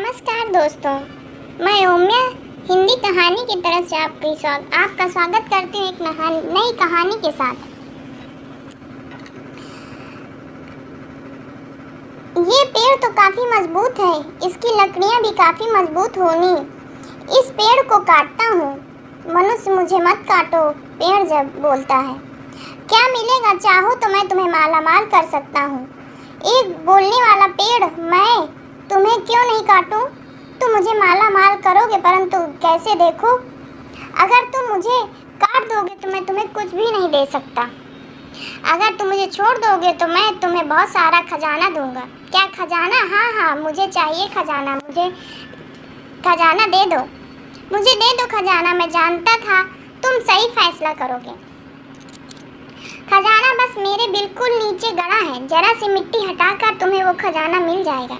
नमस्कार दोस्तों, मैं ओम्या हिंदी कहानी की तरफ से आपका स्वागत करती हूँ एक नई कहानी के साथ। ये पेड़ तो काफ़ी मजबूत है, इसकी लकड़ियाँ भी काफ़ी मजबूत होनी। इस पेड़ को काटता हूँ। मनुष्य मुझे मत काटो, पेड़ जब बोलता है। क्या मिलेगा? चाहो तो मैं तुम्हें मालामाल कर सकता हूँ। एक बोलने वाला पेड़, मैं तुम्हें क्यों नहीं काटूं? तुम मुझे माला माल करोगे, परंतु कैसे देखो? अगर तुम मुझे काट दोगे तो मैं तुम्हें कुछ भी नहीं दे सकता। अगर तुम मुझे छोड़ दोगे तो मैं तुम्हें बहुत सारा खजाना दूंगा। क्या खजाना? हाँ, मुझे चाहिए खजाना। मुझे खजाना दे दो, मुझे दे दो खजाना। मैं जानता था तुम सही फैसला करोगे। खजाना बस मेरे बिल्कुल नीचे गड़ा है, जरा सी मिट्टी हटाकर तुम्हें वो खजाना मिल जाएगा।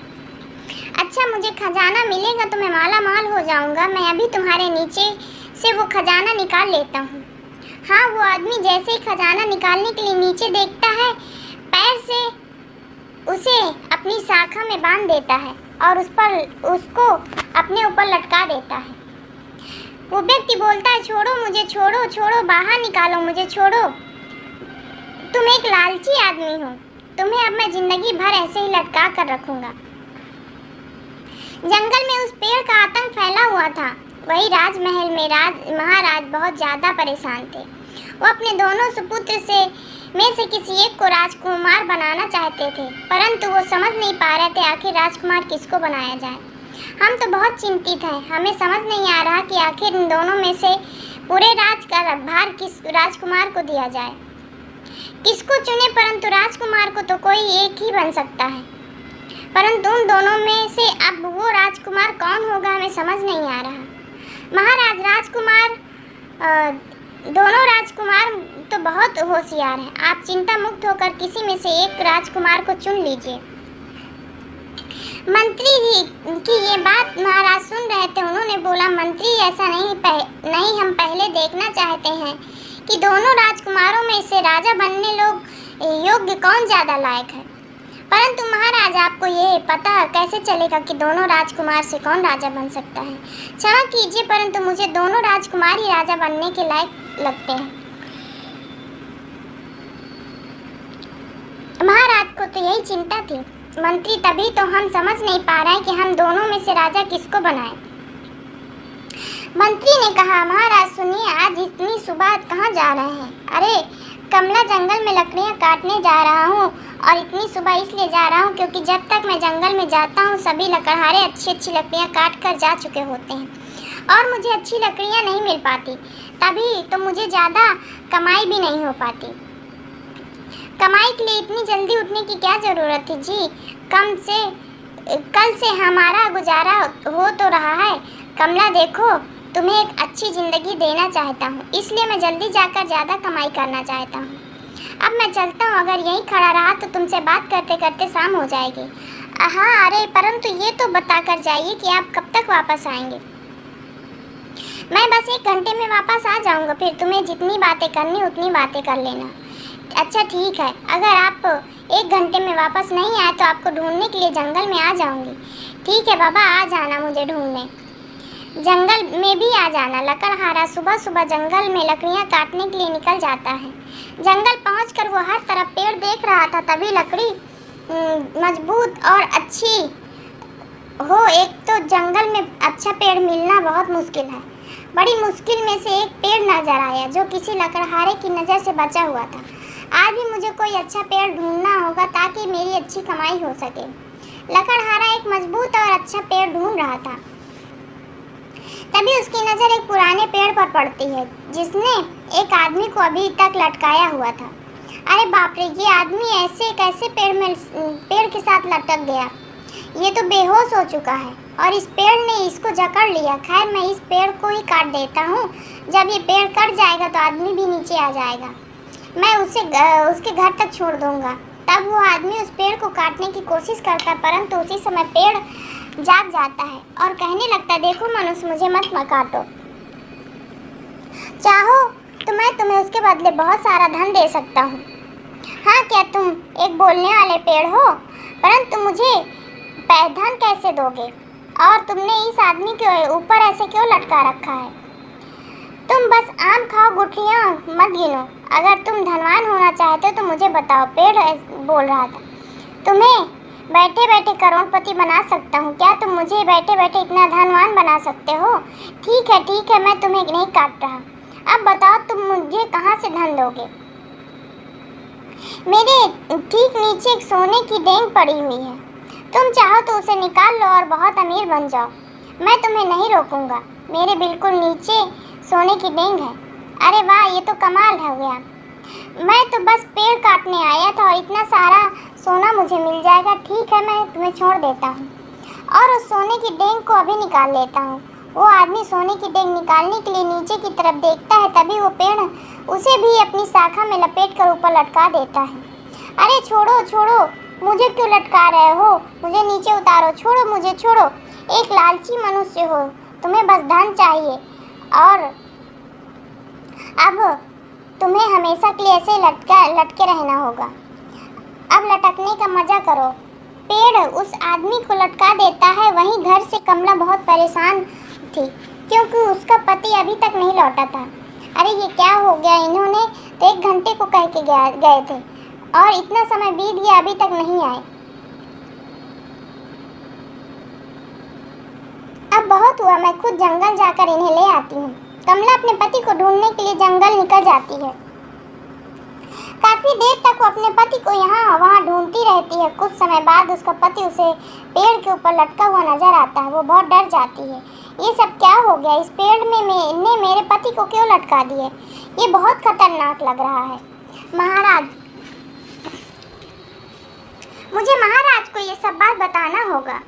अच्छा, मुझे खजाना मिलेगा तो मैं माला माल हो जाऊंगा। मैं अभी तुम्हारे नीचे से वो खजाना निकाल लेता हूँ। हाँ, वो आदमी जैसे ही खजाना निकालने के लिए नीचे देखता है, पैर से उसे अपनी शाखा में बांध देता है और उसको अपने ऊपर लटका देता है। वो व्यक्ति बोलता है, छोड़ो मुझे, छोड़ो छोड़ो, बाहर निकालो मुझे, छोड़ो। तुम एक लालची आदमी हो, तुम्हें अब मैं जिंदगी भर ऐसे ही लटका कर रखूंगा। जंगल में उस पेड़ का आतंक फैला हुआ था। वही राजमहल में महाराज बहुत ज्यादा परेशान थे। वो अपने दोनों सुपुत्र में से किसी एक को राजकुमार बनाना चाहते थे, परंतु वो समझ नहीं पा रहे थे आखिर राजकुमार किसको बनाया जाए। हम तो बहुत चिंतित हैं, हमें समझ नहीं आ रहा कि आखिर इन दोनों में से पूरे राज का भार किस राजकुमार को दिया जाए। किसको चुने? परंतु राजकुमार को तो कोई एक ही बन सकता है, परंतु उन दोनों में से अब वो राजकुमार कौन होगा हमें समझ नहीं आ रहा। महाराज, दोनों राजकुमार तो बहुत होशियार हैं। आप चिंता मुक्त होकर किसी में से एक राजकुमार को चुन लीजिए। मंत्री जी की ये बात महाराज सुन रहे थे। उन्होंने बोला, मंत्री ऐसा नहीं, हम पहले देखना चाहते हैं कि दोनों राजकुमारों में से राजा बनने योग्य कौन ज्यादा लायक है। परंतु महाराज, आपको ये पता कैसे चलेगा कि दोनों राजकुमार से कौन राजा बन सकता है? क्षमा कीजिए, परंतु मुझे दोनों राजकुमार ही राजा बनने के लायक लगते हैं। महाराज को तो यही चिंता थी। मंत्री, तभी तो हम समझ नहीं पा रहे हैं कि हम दोनों में से राजा किसको बनाएं। मंत्री ने कहा, महाराज सुनिए, आज इतनी सुबह कहाँ जा रहे हैं? अरे कमला, जंगल में लकड़ियाँ काटने जा रहा हूँ, और इतनी सुबह इसलिए जा रहा हूँ क्योंकि जब तक मैं जंगल में जाता हूँ सभी लकड़हारे अच्छी लकड़ियाँ काट कर जा चुके होते हैं और मुझे अच्छी लकड़ियाँ नहीं मिल पाती। तभी तो मुझे ज़्यादा कमाई भी नहीं हो पाती। कमाई के लिए इतनी जल्दी उठने की क्या ज़रूरत थी जी? कल से हमारा गुजारा हो तो रहा है। कमला देखो, तुम्हें एक अच्छी ज़िंदगी देना चाहता हूँ, इसलिए मैं जल्दी जाकर ज़्यादा कमाई करना चाहता हूँ। अब मैं चलता हूँ, अगर यहीं खड़ा रहा तो तुमसे बात करते करते शाम हो जाएगी। हाँ, अरे परंतु ये तो बता कर जाइए कि आप कब तक वापस आएंगे? मैं बस 1 घंटे में वापस आ जाऊँगा, फिर तुम्हें जितनी बातें करनी उतनी बातें कर लेना। अच्छा ठीक है, अगर आप 1 घंटे में वापस नहीं आए तो आपको ढूंढने के लिए जंगल में आ जाऊँगी। ठीक है बाबा, आ जाना मुझे ढूंढने, जंगल में भी आ जाना। लकड़हारा सुबह सुबह जंगल में लकड़ियाँ काटने के लिए निकल जाता है। जंगल पहुंचकर वो हर तरफ पेड़ देख रहा था, तभी लकड़ी मजबूत और अच्छी हो। एक तो जंगल में अच्छा पेड़ मिलना बहुत मुश्किल है। बड़ी मुश्किल में से एक पेड़ नजर आया जो किसी लकड़हारे की नज़र से बचा हुआ था। आज भी मुझे कोई अच्छा पेड़ ढूंढना होगा ताकि मेरी अच्छी कमाई हो सके। लकड़हारा एक मजबूत और अच्छा पेड़ ढूंढ रहा था, तभी उसकी नज़र एक पुराने पेड़ पर पड़ती है जिसने एक आदमी को अभी तक लटकाया हुआ था। अरे बाप रे, ये आदमी ऐसे कैसे पेड़ के साथ लटक गया? ये तो बेहोश हो चुका है और इस पेड़ ने इसको जकड़ लिया। खैर, मैं इस पेड़ को ही काट देता हूँ। जब ये पेड़ कट जाएगा तो आदमी भी नीचे आ जाएगा। मैं उसे उसके घर तक छोड़ दूँगा। तब वो आदमी उस पेड़ को काटने की कोशिश करता, परंतु उसी समय पेड़ जाग जाता है और कहने लगता, देखो मनुष्य, मुझे मत काटो। चाहो तो मैं तुम्हें उसके बदले बहुत सारा धन दे सकता हूँ। हाँ, क्या तुम एक बोलने वाले पेड़ हो? परंतु मुझे धन कैसे दोगे? और तुमने इस आदमी के ऊपर ऐसे क्यों लटका रखा है? तुम बस आम खाओ, गुठलियाँ मत गिनो। अगर तुम धनवान होना चाहते हो तो मुझे बताओ। पेड़ बोल रहा था। तुम्हें बैठे बैठे करोड़पति बना सकता हूँ। क्या तुम मुझे बैठे बैठे इतना धनवान बना सकते हो? ठीक है, मैं तुम्हें नहीं काट रहा। अब बताओ तुम मुझे कहाँ से धन दोगे? मेरे ठीक नीचे एक सोने की देंग पड़ी हुई है। तुम चाहो तो उसे निकाल लो और बहुत अमीर बन जाओ। मैं तुम्हें नहीं रोकूंगा। मेरे बिल्कुल नीचे सोने की देंग है। अरे वाह, ये तो कमाल हो गया। मैं तो बस पेड़ काटने आया था और इतना सारा सोना मुझे मिल जाएगा। ठीक है, मैं तुम्हें छोड़ देता हूँ और उस सोने की देंग को अभी निकाल लेता हूँ। वो आदमी सोने की देंग निकालने के लिए नीचे की तरफ देखता है, तभी वो पेड़ उसे भी अपनी शाखा में लपेट कर ऊपर लटका देता है। अरे छोड़ो छोड़ो, मुझे क्यों लटका रहे हो? मुझे नीचे उतारो, छोड़ो मुझे, छोड़ो। एक लालची मनुष्य हो, तुम्हें बस धन चाहिए और अब तुम्हें हमेशा के लिए ऐसे लटके रहना होगा। अब लटकने का मजा करो। पेड़ उस आदमी को लटका देता है। वहीं घर से कमला बहुत परेशान थी क्योंकि उसका पति अभी तक नहीं लौटा था। अरे ये क्या हो गया? इन्होंने तो 1 घंटे को कह के गए थे और इतना समय बीत गया, अभी तक नहीं आए। अब बहुत हुआ, मैं खुद जंगल जाकर इन्हें ले आती हूँ। कमला अपने पति को ढूंढने के लिए जंगल निकल जाती है। काफी देर तक वो अपने पति को यहाँ वहाँ ढूंढती रहती है। कुछ समय बाद उसका पति उसे पेड़ के ऊपर लटका हुआ नजर आता है। वो बहुत डर जाती है। ये सब क्या हो गया? इस पेड़ में ने मेरे पति को क्यों लटका दिए? ये बहुत खतरनाक लग रहा है। महाराज, मुझे महाराज को ये सब बात बताना होगा।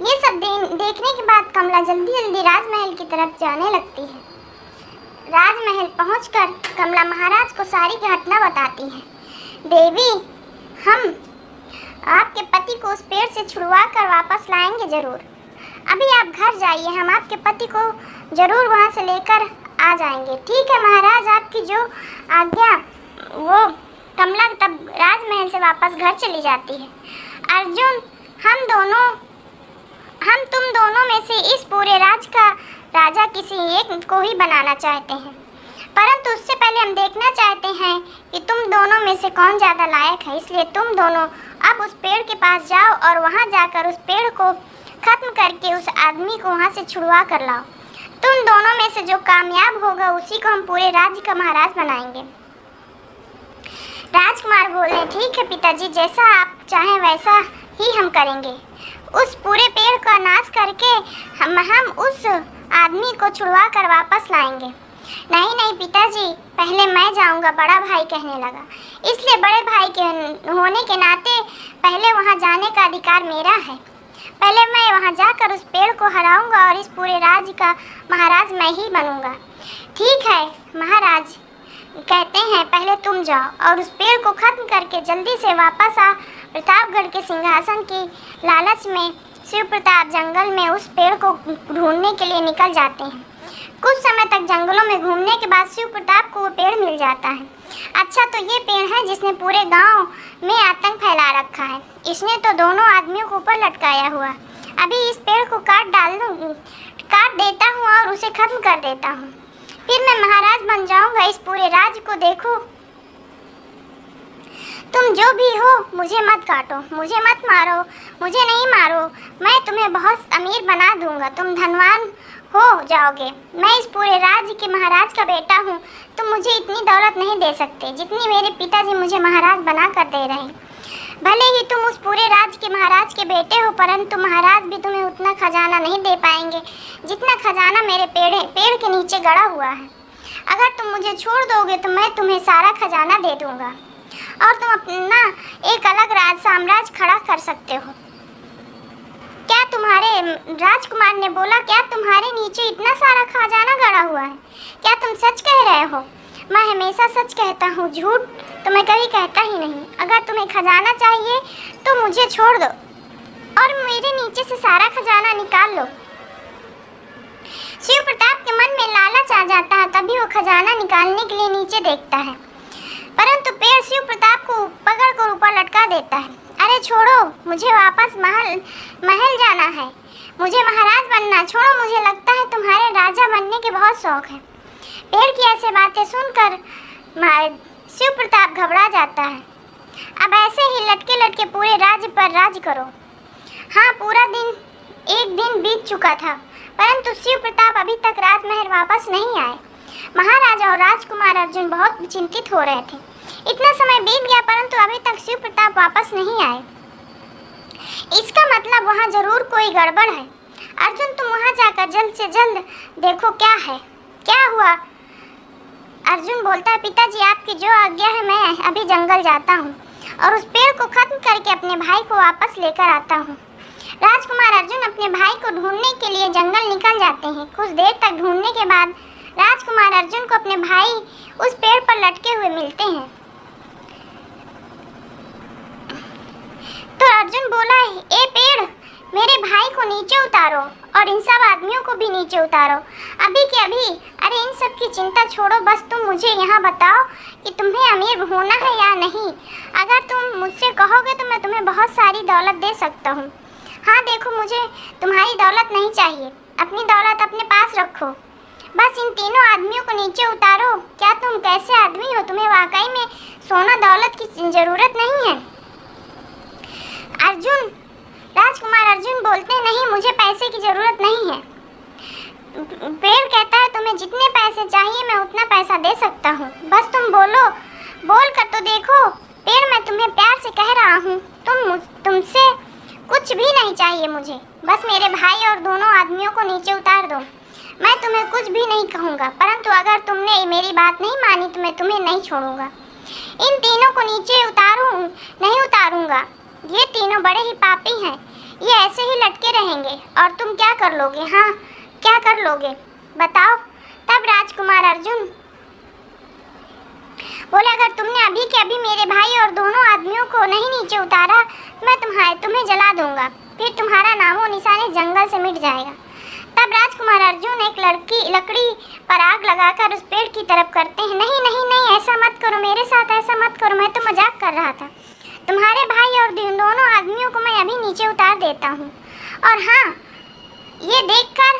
ये सब देखने के बाद कमला जल्दी जल्दी राजमहल की तरफ जाने लगती है। राजमहल पहुंचकर कमला महाराज को सारी घटना बताती है। देवी, हम आपके पति को उस पेड़ से छुड़वा कर वापस लाएंगे जरूर। अभी आप घर जाइए, हम आपके पति को जरूर वहां से लेकर आ जाएंगे। ठीक है महाराज, आपकी जो आज्ञा। वो कमला तब राजमहल से वापस घर चली जाती है। अर्जुन, हम तुम दोनों में से इस पूरे राज्य का राजा किसी एक को ही बनाना चाहते हैं, परंतु उससे पहले हम देखना चाहते हैं कि तुम दोनों में से कौन ज़्यादा लायक है। इसलिए तुम दोनों अब उस पेड़ के पास जाओ और वहां जाकर उस पेड़ को खत्म करके उस आदमी को वहां से छुड़वा कर लाओ। तुम दोनों में से जो कामयाब होगा उसी को हम पूरे राज्य का महाराज बनाएंगे। राजकुमार बोले, ठीक है पिताजी, जैसा आप चाहें वैसा ही हम करेंगे। उस पूरे पेड़ का नाश करके हम उस आदमी को छुड़वा कर वापस लाएंगे। नहीं पिताजी, पहले मैं जाऊंगा, बड़ा भाई कहने लगा। इसलिए बड़े भाई के होने के नाते पहले वहां जाने का अधिकार मेरा है। पहले मैं वहां जाकर उस पेड़ को हराऊंगा और इस पूरे राज्य का महाराज मैं ही बनूंगा। ठीक है महाराज, कहते हैं पहले तुम जाओ और उस पेड़ को खत्म करके जल्दी से वापस आ। प्रतापगढ़ के सिंहासन की लालच में शिव प्रताप जंगल में उस पेड़ को ढूंढने के लिए निकल जाते हैं। कुछ समय तक जंगलों में घूमने के बाद शिव प्रताप को वो पेड़ मिल जाता है। अच्छा, तो ये पेड़ है जिसने पूरे गांव में आतंक फैला रखा है। इसने तो दोनों आदमियों को ऊपर लटकाया हुआ। अभी इस पेड़ को काट देता हूँ और उसे खत्म कर देता हूँ, फिर मैं महाराज बन जाऊंगा। इस पूरे राज्य को देखो। तुम जो भी हो, मुझे मत काटो, मुझे मत मारो, मुझे नहीं मारो। मैं तुम्हें बहुत अमीर बना दूंगा, तुम धनवान हो जाओगे। मैं इस पूरे राज्य के महाराज का बेटा हूँ। तुम मुझे इतनी दौलत नहीं दे सकते जितनी मेरे पिताजी मुझे महाराज बना कर दे रहे हैं। भले ही तुम उस पूरे राज्य के महाराज के बेटे हो, परंतु महाराज भी तुम्हें उतना खजाना नहीं दे पाएंगे जितना खजाना मेरे पेड़ के नीचे गड़ा हुआ है। अगर तुम मुझे छोड़ दोगे तो मैं तुम्हें सारा खजाना दे दूंगा और तुम अपना एक अलग साम्राज्य खड़ा कर सकते हो। क्या तुम्हारे राजकुमार ने बोला, क्या तुम्हारे नीचे इतना सारा खजाना गड़ा हुआ है? क्या तुम सच कह रहे हो? मैं हमेशा सच कहता हूँ, झूठ तो मैं कभी कहता ही नहीं। अगर तुम्हें खजाना चाहिए तो मुझे छोड़ दो और मेरे नीचे से सारा खजाना निकाल लो। शिव प्रताप के मन में लालच आ जाता है, तभी वो खजाना निकालने के लिए नीचे देखता है, परंतु पेड़ शिव प्रताप को पकड़ कर ऊपर लटका देता है। अरे छोड़ो, मुझे वापस महल जाना है। मुझे महाराज बनना छोड़ो, मुझे लगता है तुम्हारे राजा बनने के बहुत शौक है। पेड़ की ऐसे बातें सुनकर शिव प्रताप घबरा जाता है। अब ऐसे ही लटके लटके पूरे राज्य पर राज करो। हाँ, पूरा एक दिन बीत चुका था, परंतु शिव प्रताप अभी तक राजमहल वापस नहीं आए। महाराजा और राजकुमार अर्जुन बहुत चिंतित हो रहे थे। इतना समय बीत गया परंतु अभी तक शिव प्रताप वापस नहीं आए। इसका मतलब वहाँ जरूर कोई गड़बड़ है। अर्जुन, तुम वहाँ जाकर जल्द से जल्द देखो क्या है, क्या हुआ। अर्जुन बोलता है, पिताजी आपकी जो आज्ञा है, मैं अभी जंगल जाता हूँ और उस पेड़ को खत्म करके अपने भाई को वापस लेकर आता हूँ। राजकुमार अर्जुन अपने भाई को ढूंढने के लिए जंगल निकल जाते हैं। कुछ देर तक ढूंढने के बाद राजकुमार अर्जुन को अपने भाई उस पेड़ पर लटके हुए मिलते हैं। तो अर्जुन बोला, ए पेड़, मेरे भाई को नीचे उतारो और इन सब आदमियों को भी नीचे उतारो, अभी के अभी। अरे इन सब की चिंता छोड़ो, बस तुम मुझे यहाँ बताओ कि तुम्हें अमीर होना है या नहीं। अगर तुम मुझसे कहोगे तो मैं तुम्हें बहुत सारी दौलत दे सकता हूँ। हाँ देखो, मुझे तुम्हारी दौलत नहीं चाहिए, अपनी दौलत अपने पास रखो। बस इन तीनों आदमियों को नीचे उतारो। क्या तुम कैसे आदमी हो, तुम्हें वाकई में सोना दौलत की ज़रूरत नहीं है। राजकुमार अर्जुन बोलते, नहीं, मुझे पैसे की ज़रूरत नहीं है। पेड़ कहता है, तुम्हें जितने पैसे चाहिए मैं उतना पैसा दे सकता हूँ, बस तुम बोल कर तो देखो। पेड़, मैं तुम्हें प्यार से कह रहा हूँ, तुमसे कुछ भी नहीं चाहिए मुझे, बस मेरे भाई और दोनों आदमियों को नीचे उतार दो। मैं तुम्हें कुछ भी नहीं कहूँगा, परंतु अगर तुमने मेरी बात नहीं मानी तो मैं तुम्हें नहीं छोड़ूंगा। इन तीनों को नीचे नहीं उतारूंगा। ये तीनों बड़े ही पापी हैं, ये ऐसे ही लटके रहेंगे और तुम क्या कर लोगे। हाँ, क्या कर लोगे बताओ। तब राजकुमार अर्जुन बोले, अगर तुमने अभी के अभी मेरे भाई और दोनों आदमियों को नहीं नीचे उतारा, मैं तुम्हें जला दूंगा, फिर तुम्हारा नामो निशान जंगल से मिट जाएगा। तब राजकुमार अर्जुन एक लकड़ी पर आग लगाकर उस पेड़ की तरफ करते हैं। नहीं नहीं नहीं, ऐसा मत करो मेरे साथ, ऐसा मत करो, मैं तो मजाक कर रहा था। तुम्हारे भाई और दोनों आदमियों को मैं अभी नीचे उतार देता हूँ। और हाँ, ये देखकर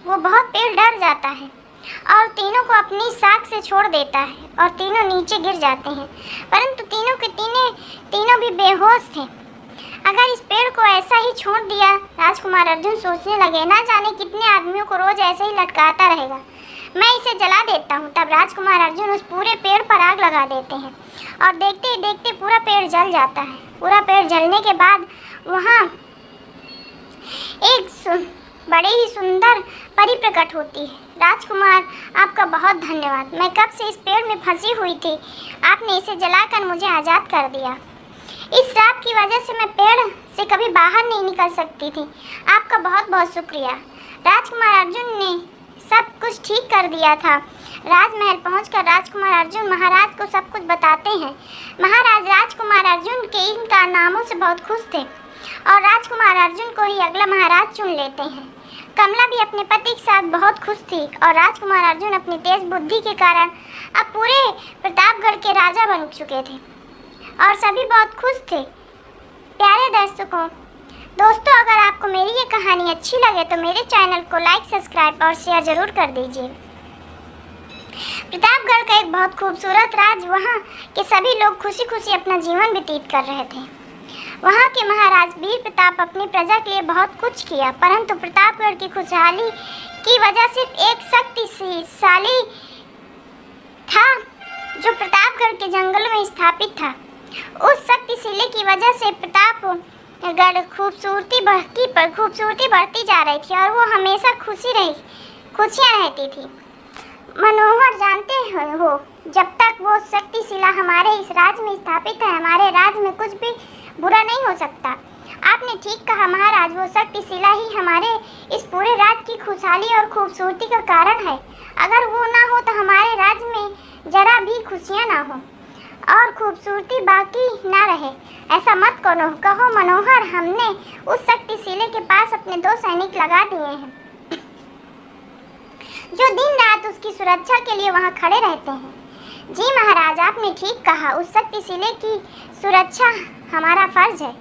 वो बहुत पेड़ डर जाता है और तीनों को अपनी साख से छोड़ देता है और तीनों नीचे गिर जाते हैं। परंतु तीनों भी बेहोश थे। अगर इस पेड़ को ऐसा ही छोड़ दिया, राजकुमार अर्जुन सोचने लगे, ना जाने कितने आदमियों को रोज ऐसे ही लटकाता रहेगा, मैं इसे जला देता हूँ। तब राजकुमार अर्जुन उस पूरे पेड़ पर आग लगा देते हैं और देखते ही देखते पूरा पेड़ जल जाता है। पूरा पेड़ जलने के बाद वहाँ एक बड़ी ही सुंदर परी प्रकट होती है। राजकुमार, आपका बहुत धन्यवाद, मैं कब से इस पेड़ में फंसी हुई थी, आपने इसे जलाकर मुझे आज़ाद कर दिया। इस श्राप की वजह से मैं पेड़ से कभी बाहर नहीं निकल सकती थी, आपका बहुत बहुत शुक्रिया। राजकुमार अर्जुन ने सब कुछ ठीक कर दिया था। राजमहल पहुंचकर राजकुमार अर्जुन महाराज को सब कुछ बताते हैं। महाराज राजकुमार अर्जुन के इन कारनामों से बहुत खुश थे और राजकुमार अर्जुन को ही अगला महाराज चुन लेते हैं। कमला भी अपने पति के साथ बहुत खुश थी और राजकुमार अर्जुन अपनी तेज बुद्धि के कारण अब पूरे प्रतापगढ़ के राजा बन चुके थे और सभी बहुत खुश थे। प्यारे दोस्तों, अगर आपको मेरी ये कहानी अच्छी लगे तो मेरे चैनल को लाइक, सब्सक्राइब और शेयर जरूर कर दीजिए। प्रतापगढ़ का एक बहुत खूबसूरत राज्य, वहाँ के सभी लोग खुशी खुशी अपना जीवन व्यतीत कर रहे थे। वहाँ के महाराज वीर प्रताप अपनी प्रजा के लिए बहुत कुछ किया, परंतु प्रतापगढ़ की खुशहाली की वजह सिर्फ एक शक्तिशाली था जो प्रतापगढ़ के जंगलों में स्थापित था। उस शक्तिशाली की वजह से प्रतापगढ़ खूबसूरती बढ़ती जा रही थी और वो हमेशा खुशियाँ रहती थी। मनोहर, जानते हो, जब तक वो शक्तिशिला हमारे इस राज्य में स्थापित है, हमारे राज्य में कुछ भी बुरा नहीं हो सकता। आपने ठीक कहा महाराज, वो शक्तिशिला ही हमारे इस पूरे राज्य की खुशहाली और खूबसूरती का कारण है। अगर वो ना हो तो हमारे राज्य में जरा भी खुशियाँ ना हो और खूबसूरती बाकी ना रहे। ऐसा मत कहो मनोहर, हमने उस शक्तिशिला के पास अपने 2 सैनिक लगा दिए हैं जो दिन रात उसकी सुरक्षा के लिए वहां खड़े रहते हैं। जी महाराज, आपने ठीक कहा, उस शक्तिशिला की सुरक्षा हमारा फर्ज है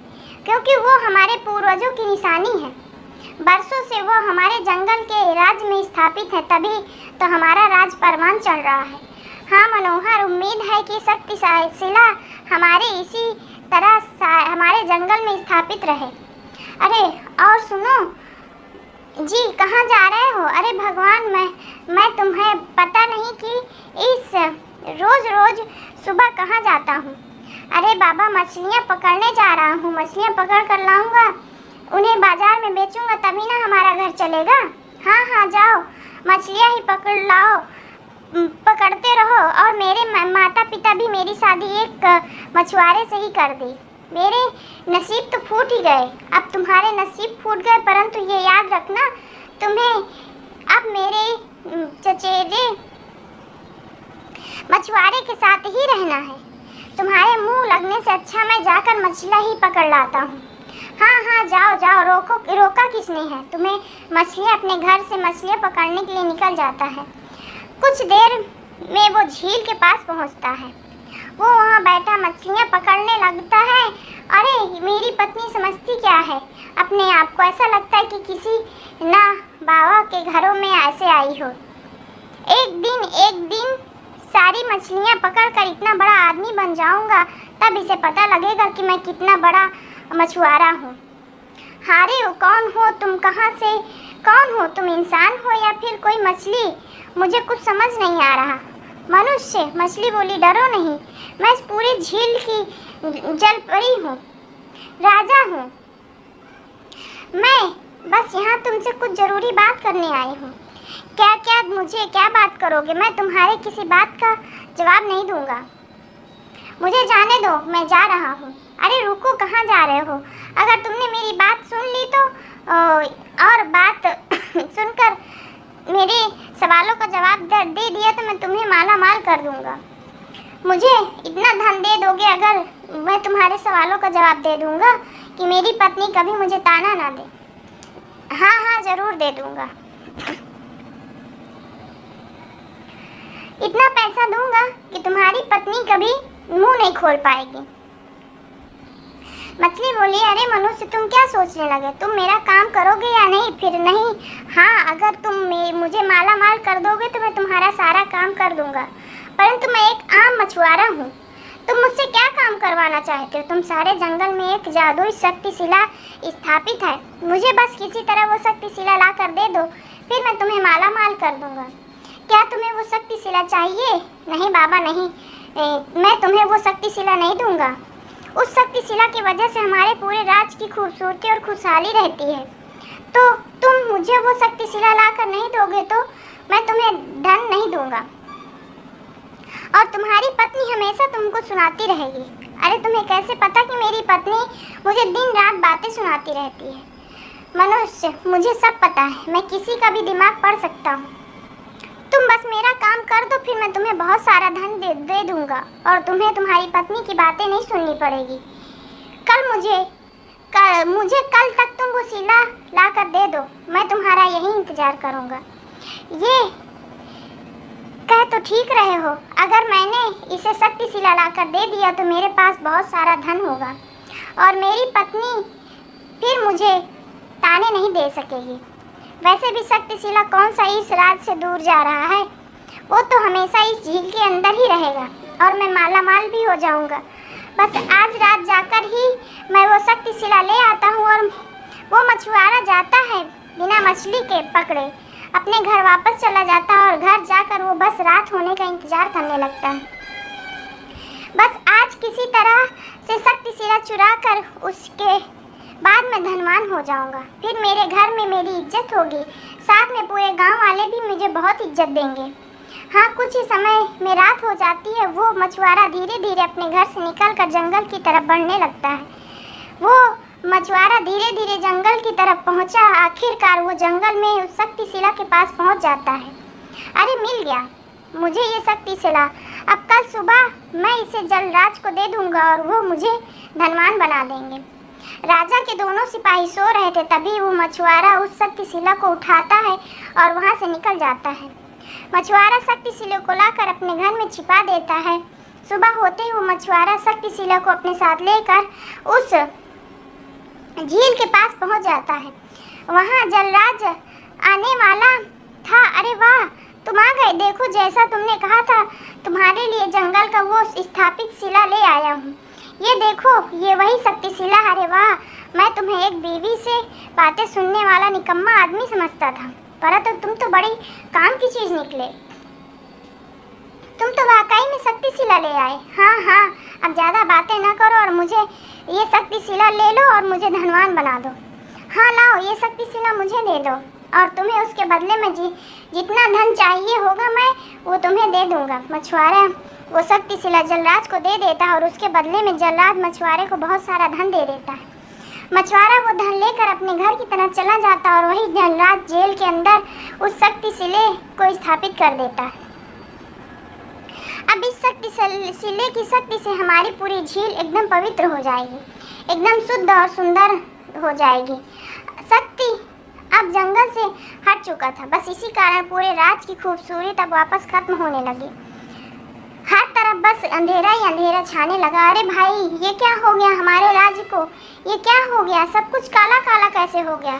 क्योंकि वो हमारे पूर्वजों की निशानी है। बरसों से वो हमारे जंगल के राज्य में स्थापित है, तभी तो हमारा राज परवान चल रहा है। हाँ मनोहर, उम्मीद है कि शक्तिशिला हमारे इसी तरह हमारे जंगल में स्थापित रहे। अरे और सुनो जी, कहाँ जा रहे हो? अरे भगवान, मैं तुम्हें पता नहीं कि इस रोज सुबह कहाँ जाता हूँ। अरे बाबा, मछलियाँ पकड़ने जा रहा हूँ, मछलियाँ पकड़ कर लाऊंगा, उन्हें बाजार में बेचूंगा, तभी ना हमारा घर चलेगा। हाँ हाँ जाओ, मछलियाँ ही पकड़ लाओ, पकड़ते रहो। और मेरे माता पिता भी मेरी शादी एक मछुआरे से ही कर दी। मेरे नसीब तो फूट ही गए, अब तुम्हारे नसीब फूट गए, परंतु ये याद रखना, तुम्हें अब मेरे चचेरे मछुआरे के साथ ही रहना है। तुम्हारे मुंह लगने से अच्छा मैं जाकर मछलियाँ ही पकड़ लाता हूँ। हाँ हाँ जाओ जाओ, रोका किसने है तुम्हें? मछलियाँ अपने घर से मछलियाँ पकड़ने के लिए निकल जाता है। कुछ देर में वो झील के पास पहुँचता है। वो वहाँ बैठा मछलियाँ पकड़ने लगता है। अरे मेरी पत्नी समझती क्या है अपने आप को, ऐसा लगता है कि किसी ना बाबा के घरों में ऐसे आई हो। एक दिन सारी मछलियाँ पकड़कर इतना बड़ा आदमी बन जाऊंगा, तब इसे पता लगेगा कि मैं कितना बड़ा मछुआरा हूँ। हारे हो, कौन हो तुम? कौन हो तुम? इंसान हो या फिर कोई मछली? मुझे कुछ समझ नहीं आ रहा। मनुष्य, मछली बोली, डरो नहीं, मैं इस पूरी झील की जलपरी हूँ, राजा हूँ। मैं बस यहाँ तुमसे कुछ ज़रूरी बात करने आई हूँ। मुझे क्या बात करोगे? मैं तुम्हारे किसी बात का जवाब नहीं दूंगा। मुझे जाने दो, मैं जा रहा हूँ। अरे रुको, कहाँ जा रहे हो? अगर तुमने मेरी बात सुन ली तो और बात सुनकर मेरे सवालों का जवाब दे दिया तो मैं तुम्हें माला माल कर दूंगा। मुझे इतना धन दे दोगे अगर मैं तुम्हारे सवालों का जवाब दे दूंगा कि मेरी पत्नी कभी मुझे ताना ना दे? हाँ हाँ ज़रूर दे दूंगा। इतना पैसा दूंगा कि तुम्हारी पत्नी कभी मुंह नहीं खोल पाएगी। मछली बोली, अरे मनुष्य, तुम क्या सोचने लगे? तुम मेरा काम करोगे या नहीं? फिर नहीं, हाँ, अगर तुम मुझे माला माल कर दोगे तो मैं तुम्हारा सारा काम कर दूंगा, परंतु मैं एक आम मछुआरा हूँ। तुम मुझसे क्या काम करवाना चाहते हो? तुम सारे जंगल में एक जादुई शक्तिशिला स्थापित है, मुझे बस किसी तरह वो शक्तिशिला ला कर दे दो, फिर मैं तुम्हें माला माल कर दूंगा। क्या तुम्हें वो शक्तिशिला चाहिए? नहीं बाबा नहीं, मैं तुम्हें वो शक्तिशिला नहीं दूंगा। उस शक्तिशिला की वजह से हमारे पूरे राज्य की खूबसूरती और खुशहाली रहती है, तो तुम मुझे वो शक्तिशिला ला कर नहीं दोगे तो मैं तुम्हें धन नहीं दूंगा, और तुम्हारी पत्नी हमेशा तुमको सुनाती रहेगी। अरे तुम्हें कैसे पता कि मेरी पत्नी मुझे दिन रात बातें सुनाती रहती है? मनुष्य, मुझे सब पता है, मैं किसी का भी दिमाग पढ़ सकता हूँ। तुम बस मेरा काम कर दो, फिर मैं तुम्हें बहुत सारा धन दे दूंगा और तुम्हें तुम्हारी पत्नी की बातें नहीं सुननी पड़ेगी। मुझे कल तक तुम वो शिला ला कर दे दो, मैं तुम्हारा यही इंतजार करूंगा। ये कह तो ठीक रहे हो, अगर मैंने इसे शक्तिशिला ला कर दे दिया तो मेरे पास बहुत सारा धन होगा और मेरी पत्नी फिर मुझे ताने नहीं दे सकेगी। वैसे भी शक्तिशिला कौन सा इस राज से दूर जा रहा है, वो तो हमेशा इस झील के अंदर ही रहेगा और मैं माला माल भी हो जाऊंगा। बस आज रात जाकर ही मैं वो शक्तिशिला ले आता हूँ और वो मछुआरा जाता है बिना मछली के पकड़े, अपने घर वापस चला जाता है और घर जाकर वो बस रात होने का इंतजार करने लगता है। बस आज किसी तरह से शक्तिशिला चुरा कर उसके बाद मैं धनवान हो जाऊंगा, फिर मेरे घर में मेरी इज्जत होगी, साथ में पूरे गांव वाले भी मुझे बहुत इज्जत देंगे। हाँ, कुछ ही समय में रात हो जाती है। वो मछुआरा धीरे धीरे अपने घर से निकलकर जंगल की तरफ बढ़ने लगता है। वो मछुआरा धीरे धीरे जंगल की तरफ पहुंचा। आखिरकार वो जंगल में उस शक्तिशिला के पास पहुंच जाता है। अरे मिल गया मुझे ये शक्तिशिला, अब कल सुबह मैं इसे जलराज को दे दूंगा और वो मुझे धनवान बना देंगे। राजा के दोनों सिपाही सो रहे थे, तभी वो मछुआरा उस शक्तिशिला को उठाता है और वहाँ से निकल जाता है। मछुआरा शक्तिशिला को लाकर अपने घर में छिपा देता है। सुबह होते ही वो मछुआरा शक्तिशिला को अपने साथ लेकर उस झील के पास पहुँच जाता है। वहाँ जलराज आने वाला था। अरे वाह, तुम आ गए। देखो, जैसा तुमने कहा था, तुम्हारे लिए जंगल का वो स्थापित शिला ले आया हूँ। ये देखो, ये वही शक्ति शिला। अरे वाह, मैं तुम्हें एक बीवी से बातें सुनने वाला निकम्मा आदमी समझता था, परंतु तुम तो बड़ी काम की चीज़ निकले। तुम तो वाकई में शक्ति शिला ले आए। हाँ हाँ, अब ज़्यादा बातें ना करो और मुझे ये शक्ति शिला ले लो और मुझे धनवान बना दो। हाँ लाओ, ये शक्ति शिला मुझे दे दो और तुम्हें उसके बदले में जितना धन चाहिए होगा मैं वो तुम्हें दे दूंगा। मछुआरा वो शक्ति शिला जलराज को दे देता है और उसके बदले में जलराज मछुआरे को बहुत सारा धन दे देता है। मछुआरा वो धन लेकर अपने घर की तरफ चला जाता है और वही जलराज जेल के अंदर उस शक्ति शिले को स्थापित कर देता है। अब इस शक्ति शिले की शक्ति से हमारी पूरी झील एकदम पवित्र हो जाएगी, एकदम शुद्ध और सुंदर हो जाएगी। शक्ति अब जंगल से हट चुका था, बस इसी कारण पूरे राज की खूबसूरती अब वापस खत्म होने लगी। हर तरफ बस अंधेरा ही अंधेरा छाने लगा। अरे भाई, ये क्या हो गया हमारे राज्य को? ये क्या हो गया? सब कुछ काला काला कैसे हो गया?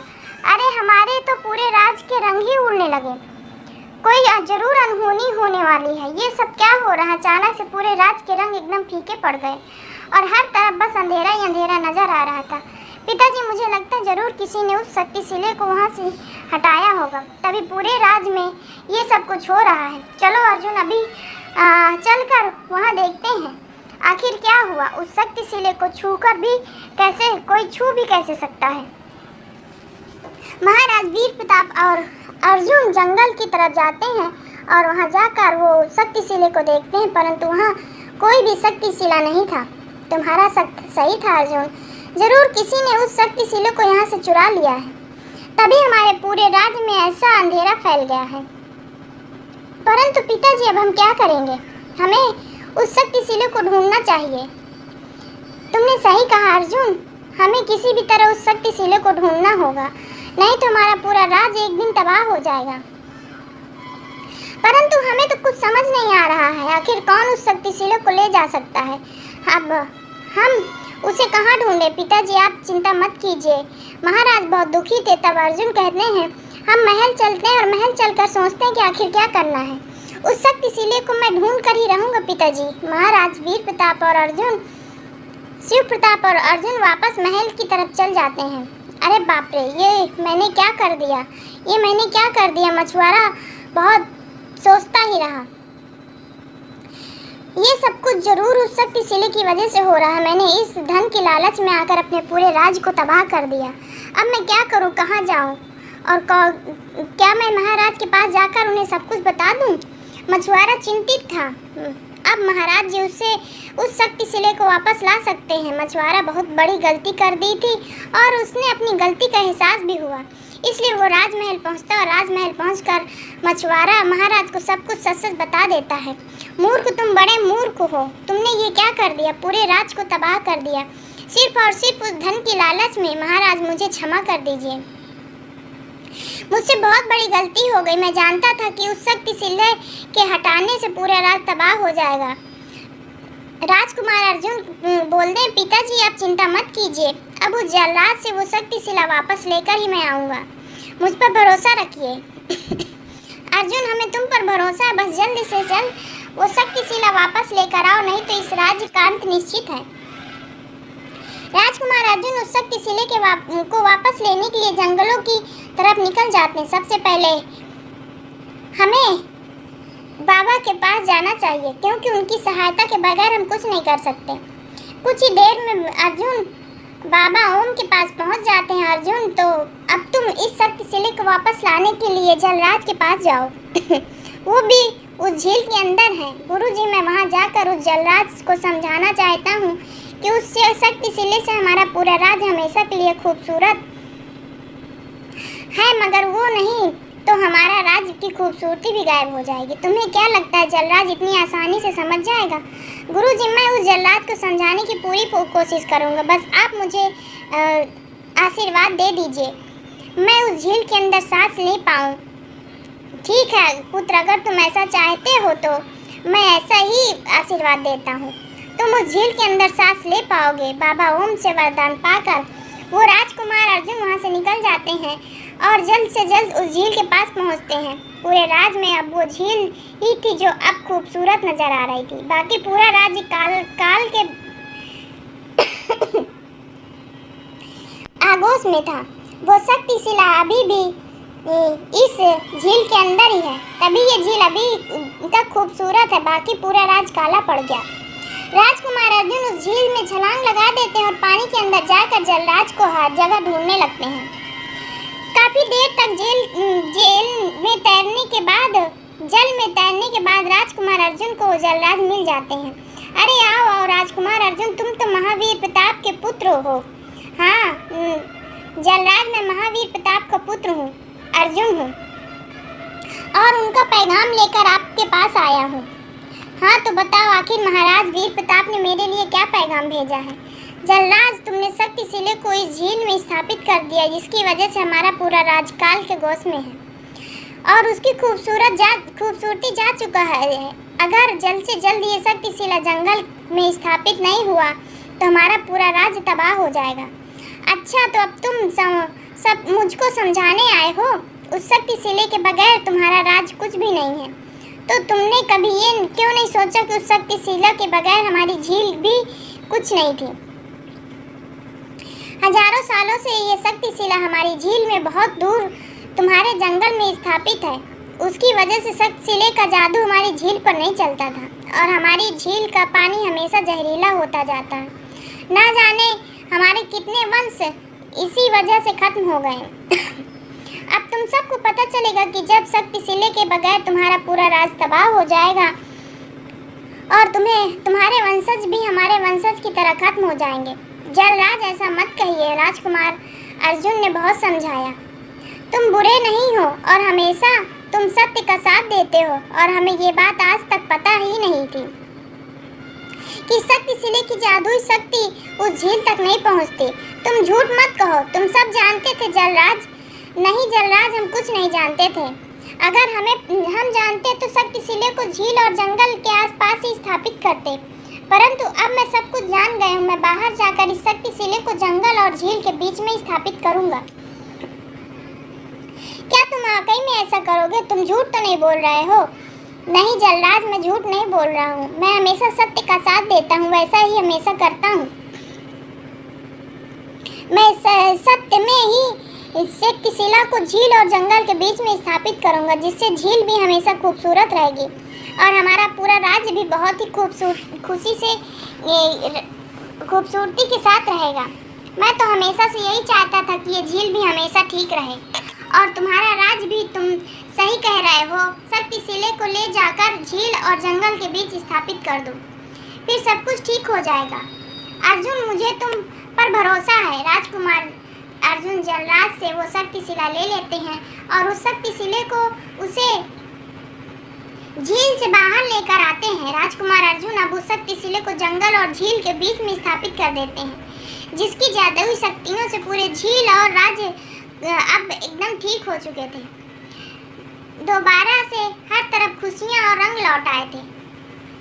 अरे हमारे तो पूरे राज्य के रंग ही उड़ने लगे। कोई जरूर अनहोनी होने वाली है। ये सब क्या हो रहा है? अचानक से पूरे राज्य के रंग एकदम फीके पड़ गए और हर तरफ बस अंधेरा ही अंधेरा नजर आ रहा था। पिताजी, मुझे लगता है जरूर किसी ने उस शक्ति शिले को वहाँ से हटाया होगा, तभी पूरे राज्य में ये सब कुछ हो रहा है। चलो अर्जुन, अभी चलकर वहाँ देखते हैं आखिर क्या हुआ। उस शक्ति शिले को छूकर भी कैसे कोई छू भी कैसे सकता है। महाराज वीर प्रताप और अर्जुन जंगल की तरफ जाते हैं और वहाँ जाकर वो शक्ति शिले को देखते हैं, परंतु वहाँ कोई भी शक्ति शिला नहीं था। तुम्हारा शक सही था अर्जुन, जरूर किसी ने उस शक्ति शिले को यहाँ से चुरा लिया है, तभी हमारे पूरे राज्य में ऐसा अंधेरा फैल गया है। परंतु पिताजी, अब हम क्या करेंगे? हमें उस शक्ति शिले को ढूंढना चाहिए। तुमने सही कहा अर्जुन, हमें किसी भी तरह उस शक्ति शिले को ढूंढना होगा, नहीं तो हमारा पूरा राज्य एक दिन तबाह हो जाएगा। परंतु हमें तो कुछ समझ नहीं आ रहा है, आखिर कौन उस शक्ति शिले को ले जा सकता है। अब हम उसे कहाँ ढूंढे? पिताजी, आप चिंता मत कीजिए। महाराज बहुत दुखी थे, तब अर्जुन कहते हैं हम महल चलते हैं और महल चलकर सोचते हैं कि आखिर क्या करना है। उस शक्ति शिले को मैं ढूंढ कर ही रहूँगा पिताजी। महाराज वीर प्रताप और अर्जुन, शिव प्रताप और अर्जुन वापस महल की तरफ चल जाते हैं। अरे बाप रे, ये मैंने क्या कर दिया, ये मैंने क्या कर दिया? मछुआरा बहुत सोचता ही रहा, ये सब कुछ जरूर उस शक्ति शिले की वजह से हो रहा है। मैंने इस धन के लालच में आकर अपने पूरे राज्य को तबाह कर दिया। अब मैं क्या करूं, कहाँ जाऊं और क्या मैं महाराज के पास जाकर उन्हें सब कुछ बता दूं? मछुआरा चिंतित था। अब महाराज जी उससे उस शक्ति शिले को वापस ला सकते हैं। मछुआरा बहुत बड़ी गलती कर दी थी और उसने अपनी गलती का एहसास भी हुआ, इसलिए वो राजमहल पहुंचता और राजमहल पहुंचकर मछुआरा महाराज को सब कुछ सच सच बता देता है। मूर्ख, तुम बड़े मूर्ख हो, तुमने ये क्या कर दिया? पूरे राज्य को तबाह कर दिया, सिर्फ और सिर्फ उस धन की लालच में। महाराज, मुझे क्षमा कर दीजिए, मुझसे बहुत बड़ी गलती हो गई। मैं जानता था कि उस शक्ति शिले के हटाने से पूरा राज्य तबाह हो जाएगा। राजकुमार अर्जुन बोलते हैं, पिताजी आप चिंता मत कीजिए, अब उस जलराज से वो शक्ति शिला वापस लेकर ही मैं आऊँगा, मुझ पर भरोसा रखिए। अर्जुन, हमें तुम पर भरोसा है, बस जल्दी से जल्द वो शक्ति शिला वापस लेकर आओ, नहीं तो इस राज्य का अंत निश्चित है। राजकुमार अर्जुन उस शक्ति शिले को वापस लेने के लिए जंगलों की तरफ निकल जाते हैं। सबसे पहले हमें बाबा के पास जाना चाहिए, क्योंकि उनकी सहायता के बगैर हम कुछ नहीं कर सकते। कुछ ही देर में अर्जुन बाबा ओम के पास पहुंच जाते हैं। अर्जुन, तो अब तुम इस शक्ति शिले को वापस लाने के लिए जलराज के पास जाओ। वो भी उस झील के अंदर है। गुरुजी, मैं वहां जाकर उस जलराज को समझाना चाहता हूँ कि उस शक्ति शिले से हमारा पूरा राज्य हमेशा के लिए खूबसूरत है, मगर वो नहीं तो हमारा राज्य की खूबसूरती भी गायब हो जाएगी। तुम्हें क्या लगता है जलराज इतनी आसानी से समझ जाएगा? गुरुजी, मैं उस जल्लाद को समझाने की पूरी कोशिश करूंगा, बस आप मुझे आशीर्वाद दे दीजिए, मैं उस झील के अंदर सांस ले पाऊँ। ठीक है पुत्र, अगर तुम ऐसा चाहते हो तो मैं ऐसा ही आशीर्वाद देता हूँ, तुम उस झील के अंदर सांस ले पाओगे। बाबा ओम से वरदान पाकर वो राजकुमार अर्जुन वहाँ से निकल जाते हैं और जल्द से जल्द उस झील के पास पहुंचते हैं। पूरे राज में अब वो झील ही थी जो अब खूबसूरत नजर आ रही थी। बाकी पूरा राज्य काल के आगोश में था। वो शक्तिशिला अभी भी इस झील के अंदर ही है, तभी ये झील अभी तक खूबसूरत है। बाकी पूरा राज काला पड़ गया। राजकुमार अर्जुन उस झील में छलांग लगा देते हैं और पानी के अंदर जाकर जलराज को हर जगह ढूंढने लगते हैं। काफी देर तक जल में तैरने के बाद राजकुमार अर्जुन को जलराज मिल जाते हैं। अरे आओ राजकुमार अर्जुन, तुम तो महावीर प्रताप के पुत्र हो। हाँ जलराज, मैं महावीर प्रताप का पुत्र हूँ, अर्जुन हूँ, और उनका पैगाम लेकर आपके पास आया हूँ। हाँ तो बताओ, आखिर महाराज वीर प्रताप ने मेरे लिए क्या पैगाम भेजा है? जलराज, तुमने शक्तिशिला को इस झील में स्थापित कर दिया, जिसकी वजह से हमारा पूरा राज काल के गोश में है और उसकी खूबसूरती जा चुका है। अगर जल्द से जल्द ये शक्तिशिला जंगल में स्थापित नहीं हुआ तो हमारा पूरा राज्य तबाह हो जाएगा। अच्छा, तो अब तुम सब मुझको समझाने आए हो? उस शक्तिशिला के बगैर तुम्हारा राज कुछ भी नहीं है। तो तुमने कभी ये क्यों नहीं सोचा कि उस शक्तिशिला के बगैर हमारी झील भी कुछ नहीं थी? हजारों सालों से ये शक्तिशिला हमारी झील में बहुत दूर तुम्हारे जंगल में स्थापित है। उसकी वजह से शक्तिशिला का जादू हमारी झील पर नहीं चलता था और हमारी झील का पानी हमेशा जहरीला होता जाता है। ना जाने हमारे कितने वंश इसी वजह से खत्म हो गए। अब तुम सबको पता चलेगा कि जब शक्तिशिला के बगैर तुम्हारा पूरा राज तबाह हो जाएगा और तुम्हारे वंशज भी हमारे वंशज की तरह खत्म हो जाएंगे। जलराज, ऐसा मत कहिए। राजकुमार अर्जुन ने बहुत समझाया। तुम बुरे नहीं हो और हमेशा तुम सत्य का साथ देते हो, और हमें ये बात आज तक पता ही नहीं थी कि शक्तिशिला की जादुई शक्ति उस झील तक नहीं पहुंचती। तुम झूठ मत कहो, तुम सब जानते थे जलराज। नहीं जलराज, हम कुछ नहीं जानते थे। अगर हम जानते तो शक्तिशिला को झील और जंगल के आसपास ही स्थापित करते, परंतु अब मैं सब कुछ जान गया हूँ। मैं बाहर जाकर इस शक्तिशिला को जंगल और झील के बीच में स्थापित करूँगा। क्या तुम वाकई में ऐसा करोगे? तुम झूठ तो नहीं बोल रहे हो? नहीं जलराज, मैं झूठ नहीं बोल रहा हूँ। मैं हमेशा सत्य का साथ देता हूँ, वैसा ही हमेशा करता हूँ। मैं सत्य में ही इस शक्तिशिला को झील और जंगल के बीच में स्थापित करूँगा, जिससे झील भी हमेशा खूबसूरत रहेगी और हमारा पूरा राज्य भी बहुत ही खूबसूरती के साथ रहेगा। मैं तो हमेशा से यही चाहता था कि ये झील भी हमेशा ठीक रहे और तुम्हारा राज भी। तुम सही कह रहे हो। शक्तिशिला को ले जाकर झील और जंगल के बीच स्थापित कर दो, फिर सब कुछ ठीक हो जाएगा। अर्जुन, मुझे तुम पर भरोसा है। राजकुमार अर्जुन जलराज से वो शक्तिशिला ले लेते हैं और उस शक्तिशिला को उसे झील से बाहर लेकर आते हैं। राजकुमार अर्जुन अब उस शक्तिशिला को जंगल और झील के बीच में स्थापित कर देते हैं, जिसकी जादुई शक्तियों से पूरे झील और राज्य अब एकदम ठीक हो चुके थे। दोबारा से हर तरफ खुशियां और रंग लौट आए थे।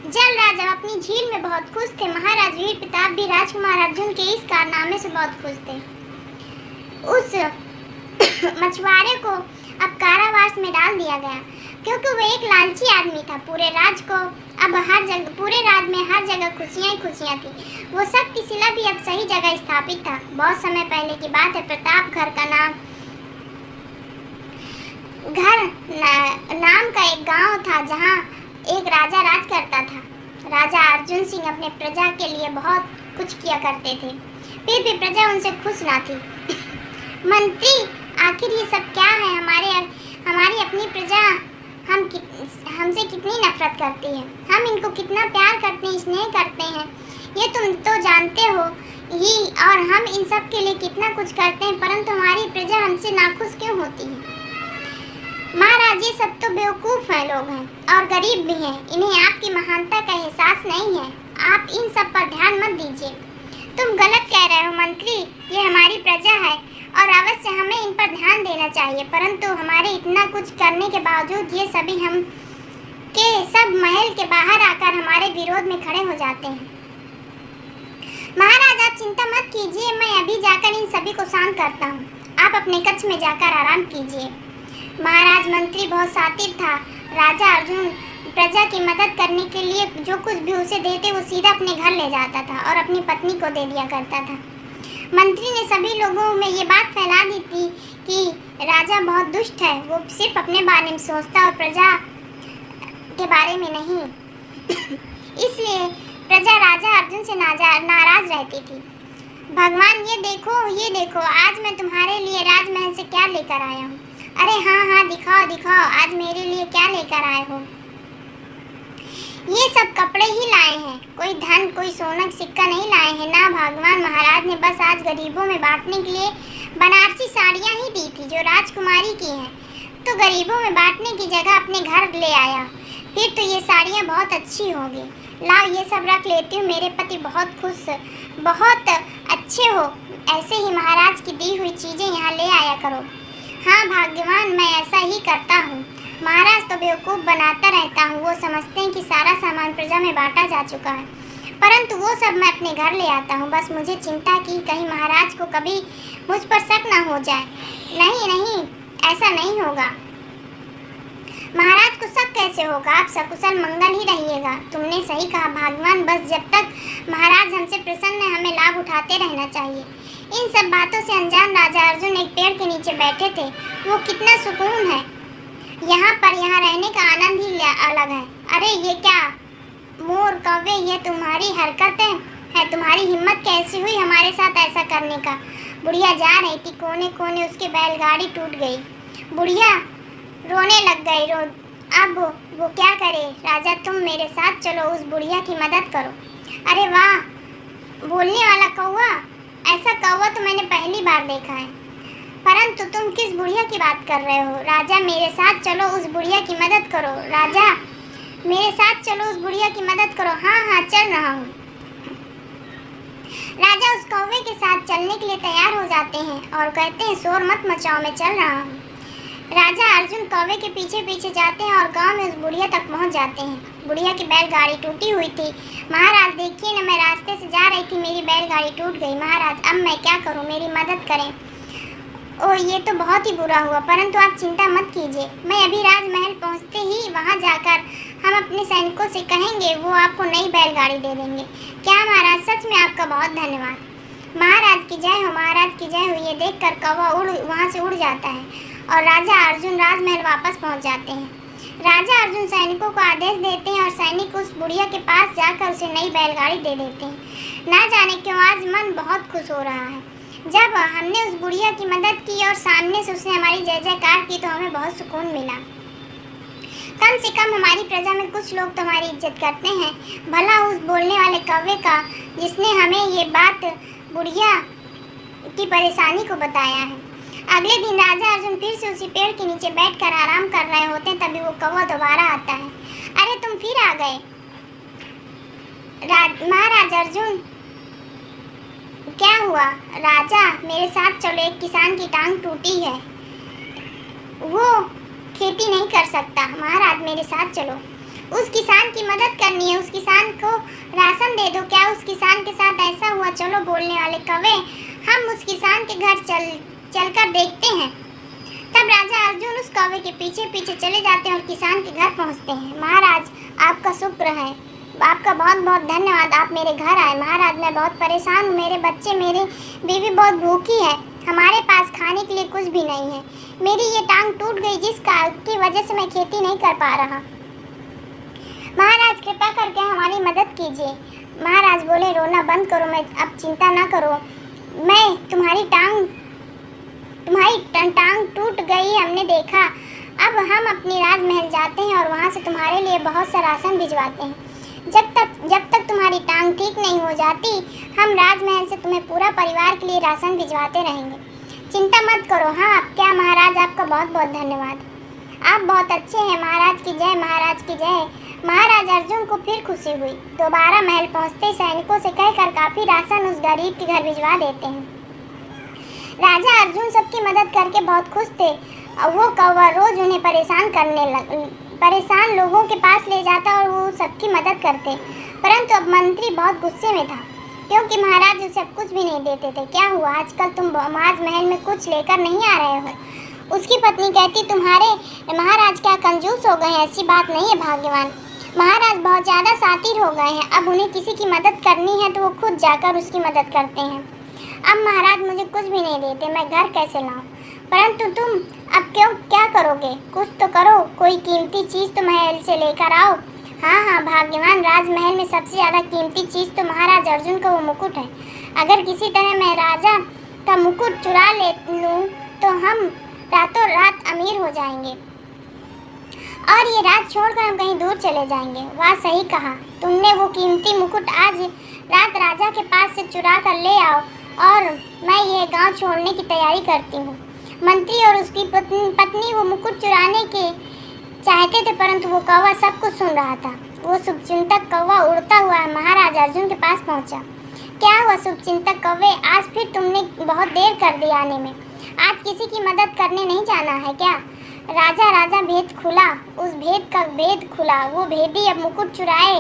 जलराज अब अपनी झील में बहुत खुश थे। महाराज वीर प्रताप भी राजकुमार अर्जुन के इस कारनामे से बहुत खुश थे। उस मछुआरे को अब कारावास में डाल दिया गया, क्योंकि वो एक लालची आदमी था। पूरे राज में हर जगह खुशियां ही खुशियां थी। वो शक्तिशिला भी अब सही जगह स्थापित था। बहुत समय पहले की बात है। प्रताप नाम का एक गांव था, जहां एक राजा राज करता था। राजा अर्जुन सिंह अपने प्रजा के लिए बहुत कुछ किया करते थे, फिर भी प्रजा उनसे खुश ना थी। मंत्री, आखिर ये सब क्या है? हमारी अपनी प्रजा हमसे कितनी नफरत करती है। हम इनको कितना प्यार करते हैं, स्नेह करते हैं, ये तुम तो जानते हो ही। और हम इन सब के लिए कितना कुछ करते हैं, परंतु हमारी प्रजा हमसे नाखुश क्यों होती है? महाराज, ये सब तो बेवकूफ़ हैं लोग हैं और गरीब भी हैं। इन्हें आपकी महानता का एहसास नहीं है। आप इन सब पर ध्यान मत दीजिए। तुम गलत कह रहे हो मंत्री। ये हमारी प्रजा है और अवश्य हमें इन पर ध्यान देना चाहिए, परंतु हमारे इतना कुछ करने के बावजूद ये सभी हम के सब महल के बाहर आकर हमारे विरोध में खड़े हो जाते हैं। महाराज, आप चिंता मत कीजिए, मैं अभी जाकर इन सभी को शांत करता हूँ। आप अपने कक्ष में जाकर आराम कीजिए। महाराज मंत्री बहुत शातिर था। राजा अर्जुन प्रजा की मदद करने के लिए जो कुछ भी उसे देते वो सीधा अपने घर ले जाता था और अपनी पत्नी को दे दिया करता था। मंत्री ने सभी लोगों में ये बात फैला दी थी कि राजा बहुत दुष्ट है, वो सिर्फ अपने बारे में सोचता और प्रजा के बारे में नहीं। इसलिए प्रजा राजा अर्जुन से नाराज रहती थी। भगवान ये देखो आज मैं तुम्हारे लिए राजमहल से क्या लेकर आया हूँ। अरे हाँ दिखाओ आज मेरे लिए क्या लेकर आए हो। ये सब कपड़े ही लाए हैं, कोई धन कोई सोना सिक्का नहीं लाए हैं ना। भगवान महाराज ने बस आज गरीबों में बांटने के लिए बनारसी साड़ियाँ ही दी थी जो राजकुमारी की हैं, तो गरीबों में बांटने की जगह अपने घर ले आया। फिर तो ये साड़ियाँ बहुत अच्छी होंगी, लाओ ये सब रख लेती हूँ। मेरे पति बहुत अच्छे हो, ऐसे ही महाराज की दी हुई चीज़ें यहाँ ले आया करो। हाँ भाग्यवान, मैं ऐसा ही करता हूँ। महाराज तो बेवकूफ़ बनाता रहता हूँ, वो समझते हैं कि सारा सामान प्रजा में बांटा जा चुका है, परंतु वो सब मैं अपने घर ले आता हूँ। बस मुझे चिंता की कहीं महाराज को कभी मुझ पर शक न हो जाए। नहीं, ऐसा नहीं होगा। महाराज को शक कैसे होगा, आप सकुशल मंगल ही रहिएगा। तुमने सही कहा भगवान, बस जब तक महाराज हमसे प्रसन्न है हमें लाभ उठाते रहना चाहिए। इन सब बातों से अनजान राजा अर्जुन एक पेड़ के नीचे बैठे थे। वो कितना सुकून है यहाँ रहने का आनंद ही अलग है। अरे ये क्या मोर कौवे, ये तुम्हारी हरकतें है, तुम्हारी हिम्मत कैसी हुई हमारे साथ ऐसा करने का। बुढ़िया जा रही थी, कोने कोने उसकी बैलगाड़ी टूट गई। बुढ़िया रोने लग गई। अब वो क्या करे। राजा तुम मेरे साथ चलो, उस बुढ़िया की मदद करो। अरे वाह, बोलने वाला कौवा, ऐसा कौवा तो मैंने पहली बार देखा है। परंतु तुम किस बुढ़िया की बात कर रहे हो। राजा मेरे साथ चलो, उस बुढ़िया की मदद करो। राजा मेरे साथ चलो, उस बुढ़िया की मदद करो। हाँ चल रहा हूँ। राजा उस कौवे के साथ चलने के लिए तैयार हो जाते हैं और कहते हैं शोर मत मचाओ, मैं चल रहा हूँ। राजा अर्जुन कौवे के पीछे पीछे जाते हैं और गांव में उस बुढ़िया तक पहुंच जाते हैं। बुढ़िया की बैलगाड़ी टूटी हुई थी। महाराज देखिए ना, मैं रास्ते से जा रही थी, मेरी बैलगाड़ी टूट गई। महाराज अब मैं क्या करूं, मेरी मदद करें। ओह ये तो बहुत ही बुरा हुआ, परंतु आप चिंता मत कीजिए, मैं अभी राजमहल पहुंचते ही वहां जाकर हम अपने सैनिकों से कहेंगे, वो आपको नई बैलगाड़ी दे देंगे। क्या महाराज, सच में आपका बहुत धन्यवाद। महाराज की जय हो, महाराज की जय हो। ये देखकर कौवा वहाँ से उड़ जाता है और राजा अर्जुन राजमहल वापस पहुंच जाते हैं। राजा अर्जुन सैनिकों को आदेश देते हैं और सैनिक उस बुढ़िया के पास जाकर उसे नई बैलगाड़ी दे देते हैं। ना जाने क्यों आज मन बहुत खुश हो रहा है। जब हमने उस बुढ़िया की मदद की और सामने से उसने हमारी जय जयकार की तो हमें बहुत सुकून मिला। कम से कम हमारी प्रजा में कुछ लोग तो हमारी इज्जत करते हैं। भला उस बोलने वाले कौवे का जिसने हमें ये बात बुढ़िया की परेशानी को बताया है। अगले दिन राजा अर्जुन फिर से उसी पेड़ के नीचे बैठकर आराम कर रहे होते हैं, तभी वो कौवा दोबारा आता है। अरे तुम फिर आ गए। महाराज अर्जुन क्या हुआ। राजा मेरे साथ चलो, एक किसान की टांग टूटी है, वो खेती नहीं कर सकता। महाराज मेरे साथ चलो, उस किसान की मदद करनी है, उस किसान को राशन दे दो। क्या उस किसान के साथ ऐसा हुआ। चलो बोलने वाले कौवे, हम उस किसान के घर चलकर देखते हैं। तब राजा अर्जुन उस कौवे के पीछे पीछे चले जाते हैं और किसान के घर पहुंचते हैं। महाराज आपका शुक्र है, आपका बहुत बहुत धन्यवाद, आप मेरे घर आए। महाराज मैं बहुत परेशान हूँ, मेरे बच्चे मेरी बीवी बहुत भूखी है, हमारे पास खाने के लिए कुछ भी नहीं है। मेरी ये टांग टूट गई जिसकी वजह से मैं खेती नहीं कर पा रहा। महाराज कृपा करके हमारी मदद कीजिए। महाराज बोले रोना बंद करो, मैं अब चिंता ना करो, मैं तुम्हारी टांग टूट गई हमने देखा। अब हम अपनी राजमहल जाते हैं और वहाँ से तुम्हारे लिए बहुत सा राशन भिजवाते हैं। जब तक तुम्हारी टांग ठीक नहीं हो जाती हम राजमहल से तुम्हें पूरा परिवार के लिए राशन भिजवाते रहेंगे। चिंता मत करो। हाँ क्या महाराज, आपका बहुत बहुत धन्यवाद, आप बहुत अच्छे हैं। महाराज की जय, महाराज की जय। महाराज अर्जुन को फिर खुशी हुई। दोबारा महल पहुँचते सैनिकों से कहकर काफ़ी राशन उस गरीब के घर भिजवा देते हैं। राजा अर्जुन सबकी मदद करके बहुत खुश थे और वो कौवा रोज उन्हें परेशान लोगों के पास ले जाता और वो सबकी मदद करते। परंतु अब मंत्री बहुत गुस्से में था। क्योंकि महाराज उसे कुछ भी नहीं देते थे। क्या हुआ, आजकल तुम महल में कुछ लेकर नहीं आ रहे हो? उसकी पत्नी कहती, तुम्हारे महाराज क्या कंजूस हो गए हैं? ऐसी बात नहीं है भाग्यवान, महाराज बहुत ज़्यादा शातिर हो गए हैं। अब उन्हें किसी की मदद करनी है तो वो खुद जाकर उसकी मदद करते हैं। अब महाराज मुझे कुछ भी नहीं देते, मैं घर कैसे लाऊं? परंतु तुम अब क्या करोगे? कुछ तो करो, कोई कीमती चीज़ तो महल से लेकर आओ। हाँ भाग्यवान, राजमहल में सबसे ज़्यादा कीमती चीज़ तो महाराज अर्जुन का वो मुकुट है। अगर किसी तरह मैं राजा का मुकुट चुरा लूँ तो हम रातों रात अमीर हो जाएंगे और ये रात छोड़कर हम कहीं दूर चले जाएंगे। वाह, सही कहा तुमने। वो कीमती मुकुट आज रात राजा के पास से चुरा कर ले आओ और मैं यह गांव छोड़ने की तैयारी करती हूँ। मंत्री और उसकी पत्नी वो मुकुट चुराने के चाहते थे, परंतु वो कौवा सब कुछ सुन रहा था। वो शुभचिंतक कौवा उड़ता हुआ महाराज अर्जुन के पास पहुंचा। क्या हुआ शुभचिंतक कौवे, आज फिर तुमने बहुत देर कर दी आने में। आज किसी की मदद करने नहीं जाना है क्या? राजा भेद खुला, उस भेद का भेद खुला। वो भेदी अब मुकुट चुराए,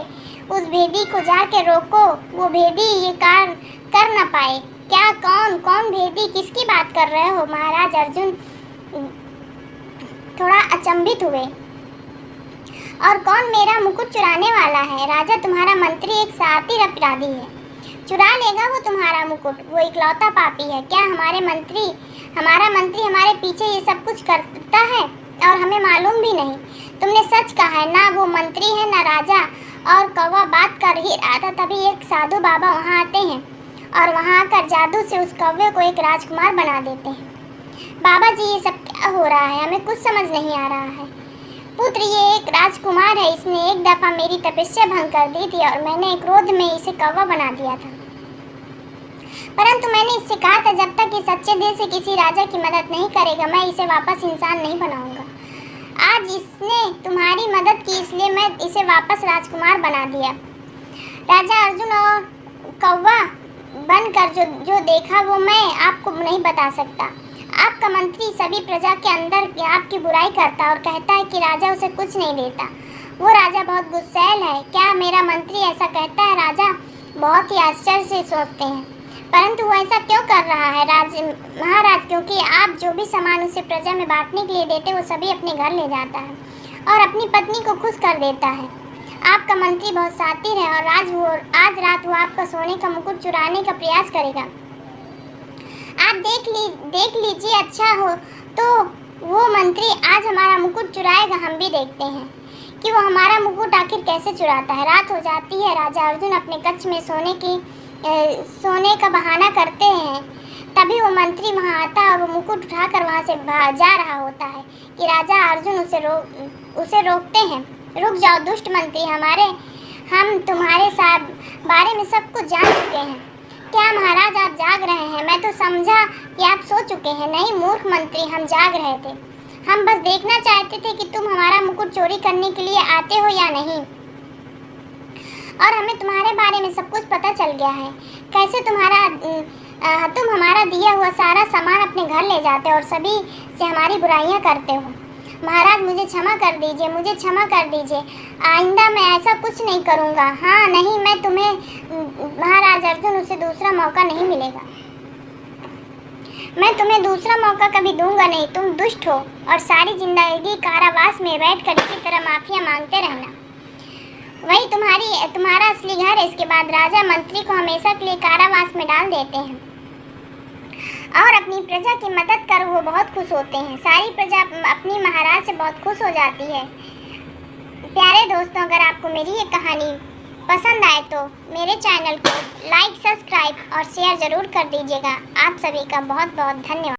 उस भेदी को जाके रोको, वो भेदी ये कार कर न पाए। क्या कौन भेदी, किसकी बात कर रहे हो? महाराज अर्जुन थोड़ा अचंभित हुए। और कौन मेरा मुकुट चुराने वाला है? राजा तुम्हारा मंत्री एक शातिर अपराधी है, चुरा लेगा वो तुम्हारा मुकुट। वो इकलौता पापी है। क्या हमारा मंत्री हमारे पीछे ये सब कुछ करता है और हमें मालूम भी नहीं? तुमने सच कहा है, ना वो मंत्री है ना राजा। और कौवा बात कर ही रहा था, तभी एक साधु बाबा वहाँ आते हैं और वहाँ आकर जादू से उस कौवे को एक राजकुमार बना देते हैं। बाबा जी, ये सब क्या हो रहा है? हमें कुछ समझ नहीं आ रहा है। पुत्र, ये एक राजकुमार है, इसने एक दफ़ा मेरी तपस्या भंग कर दी थी और मैंने क्रोध में इसे कौवा बना दिया था। परंतु मैंने इससे कहा था, जब तक ये सच्चे दिल से किसी राजा की मदद नहीं करेगा मैं इसे वापस इंसान नहीं बनाऊंगा। आज इसने तुम्हारी मदद की, इसलिए मैं इसे वापस राजकुमार बना दिया। राजा अर्जुन और कौवा बनकर जो देखा वो मैं आपको नहीं बता सकता। आपका मंत्री सभी प्रजा के अंदर आपकी बुराई करता और कहता है कि राजा उसे कुछ नहीं देता। वो राजा बहुत गुस्सैल है। क्या मेरा मंत्री ऐसा कहता है? राजा बहुत ही आश्चर्य से सोचते हैं, परंतु वो ऐसा क्यों कर रहा है? महाराज, क्योंकि आप जो भी सामान उसे प्रजा में बांटने के लिए देते वो सभी अपने घर ले जाता है और अपनी पत्नी को खुश कर देता है। आपका मंत्री बहुत शातिर है और आज रात वो आपका सोने का मुकुट चुराने का प्रयास करेगा। आप देख लीजिए, अच्छा हो तो वो मंत्री आज हमारा मुकुट चुराएगा। हम भी देखते हैं कि वो हमारा मुकुट आखिर कैसे चुराता है। रात हो जाती है, राजा अर्जुन अपने कक्ष में सोने का बहाना करते हैं। तभी वो मंत्री वहाँ आता है और वो मुकुट उठाकर वहाँ से जा रहा होता है कि राजा अर्जुन उसे रोकते हैं। रुक जाओ दुष्ट मंत्री, हम तुम्हारे बारे में सब कुछ जान चुके हैं। क्या महाराज आप जाग रहे हैं? मैं तो समझा कि आप सो चुके हैं। नहीं मूर्ख मंत्री, हम जाग रहे थे। हम बस देखना चाहते थे कि तुम हमारा मुकुट चोरी करने के लिए आते हो या नहीं, और हमें तुम्हारे बारे में सब कुछ पता चल गया है। कैसे तुम हमारा दिया हुआ सारा सामान अपने घर ले जाते हो और सभी से हमारी बुराइयां करते हो। महाराज मुझे क्षमा कर दीजिए। आइंदा मैं ऐसा कुछ नहीं करूँगा। हाँ नहीं, मैं तुम्हें महाराज अर्जुन उसे दूसरा मौका नहीं मिलेगा। मैं तुम्हें दूसरा मौका कभी दूंगा नहीं। तुम दुष्ट हो और सारी जिंदगी कारावास में बैठकर इसी तरह माफिया मांगते रहना। वही तुम्हारा असली घर है। इसके बाद राजा मंत्री को हमेशा के लिए कारावास में डाल देते हैं और अपनी प्रजा की मदद कर वो बहुत खुश होते हैं। सारी प्रजा अपनी महाराज से बहुत खुश हो जाती है। प्यारे दोस्तों, अगर आपको मेरी ये कहानी पसंद आए तो मेरे चैनल को लाइक, सब्सक्राइब और शेयर ज़रूर कर दीजिएगा। आप सभी का बहुत बहुत धन्यवाद।